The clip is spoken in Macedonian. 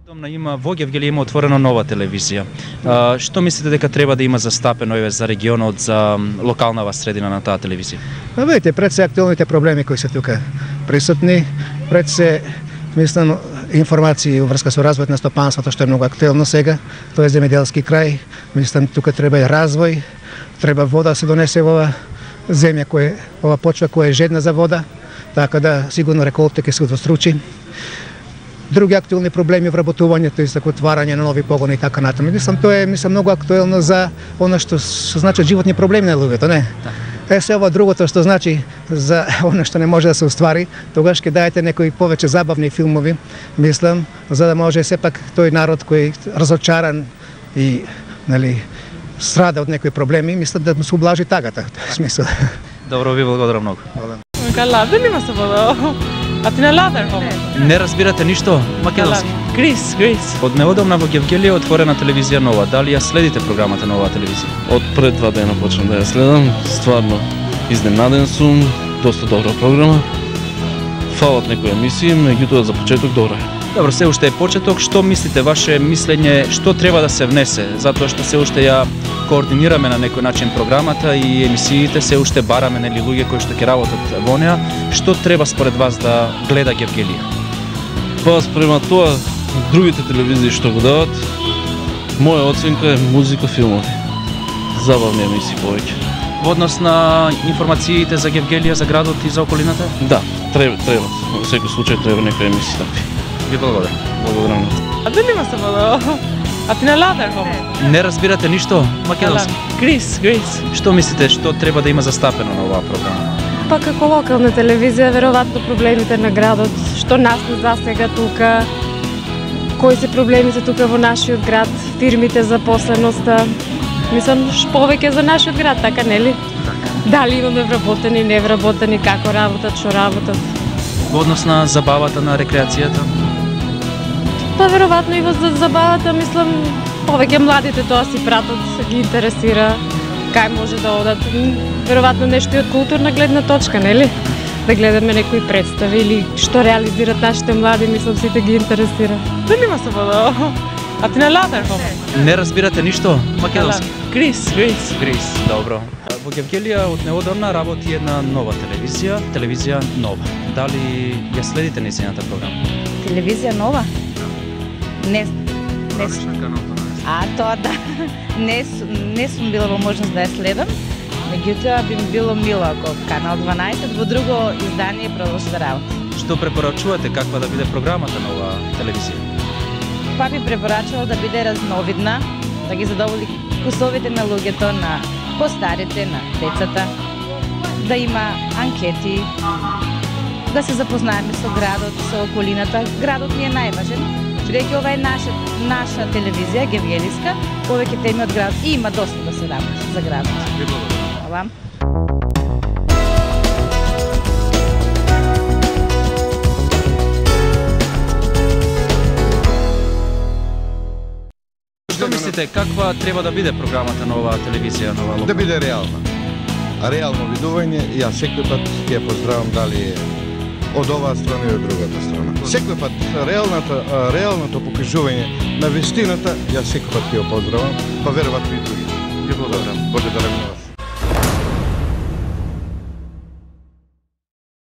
Има во Гевгелија има отворена нова телевизија. Што мислите дека треба да има застапено за регионот, за локалната средина на таа телевизија? Видите, пред се актуалните проблеми кои се тука присутни, пред се мислам информации врска со развојот на стопанството што е многу актуелно сега, тоа е земјоделски крај, мислам тука треба и развој, треба вода се донесе во ова земја ова почва која е жедна за вода, така да сигурно реколта ќе се удвостручи. Други актуелни проблеми вработувањето и отварање на нови погони и така натаму. Тоа е многу актуелно за она што значат животни проблеми на луѓето, не? Се ова другото што значи за она што не може да се оствари, тогаш ќе дајете некои повеќе забавни филмови, мислам, за да може сепак тој народ кој разочаран и страда од некои проблеми, мислам да му се ублажи тагата, смисла. Добро, ви благодарам многу. Ладен се вода. А ти не ладер хомо? Не разбирате ништо македонски? Грис. Од неодамна во Гевгелија отворена телевизија нова. Дали ја следите програмата на оваа телевизија? Од пред 2 дена почнам да ја следам. Стварно изненаден сум, доста добра програма. Фалат некои емисии, меѓутоа за почеток добра е. Добро, се уште е почеток. Што мислите, ваше мислење, што треба да се внесе? Затоа што се уште ја координираме на некој начин програмата и емисиите, се уште бараме луѓе кои што ќе работат во неа. Што треба според вас да гледа Гевгелија? Па спрема тоа, другите телевизии што го дават, моја оценка е музика, филмови. Забавни емисии повеќе. Во однос на информациите за Гевгелија, за градот и за околината? Да, треба. Во секој случај треба некои емисии такви. Ви благодарам. Благодарам. А дали има се вода? А ти не ладер хомо? Не разбирате ништо македонски? Грис. Што мислите, што треба да има застапено на оваа програма? Па како локална телевизија, веројатно проблемите на градот, што нас не засега тука, кои се проблемите тука во нашиот град, фирмите, запосленоста. Мислам, повеќе за нашиот град, така нели? Дали имаме вработени, невработени, како работат, што работат. Во однос на забавата, на рекреацијата? Па веројатно и во забавата, мислам, повеќе младите тоа си пратат, ги интересира, кај може да одат. Веројатно нешто и од културна гледна точка, нели? Да гледаме некои представи или што реализират нашите млади, мислам сите ги интересира. Дали има се вода? А ти не ладер хомо? Не разбирате ништо македонски? Грис. Добро. Во Гевгелија од неодамна работи една нова телевизија нова. Дали ја следите нејзината програма? Телевизија нова? Не тоа да. Не сум била во можност да ја следам, меѓутоа би ми било мило ако Канал 12 во друго издание продолжи да работи. Што препорачувате, каква да биде програмата на оваа телевизија? Па би препорачувала да биде разновидна, да ги задоволи вкусовите на луѓето, на постарите, на децата, да има анкети, да се запознаеме со градот, со околината. Градот ни е најважен, бидејќи ова е наша телевизија, гевгелиска, повеќе теми од градот и има доста да се работи за градот. Хвала. Што мислите, каква треба да биде програмата на оваа телевизија, на оваа локална? Да биде реална. Реално видување, јас секој пат ќе поздравам дали од оваа страна и од другата страна. Секој пат реалното покажување на вистината, јас секој пат ќе ја поздравам, па веројатно и други. Ви благодарам. Благодарам на вас.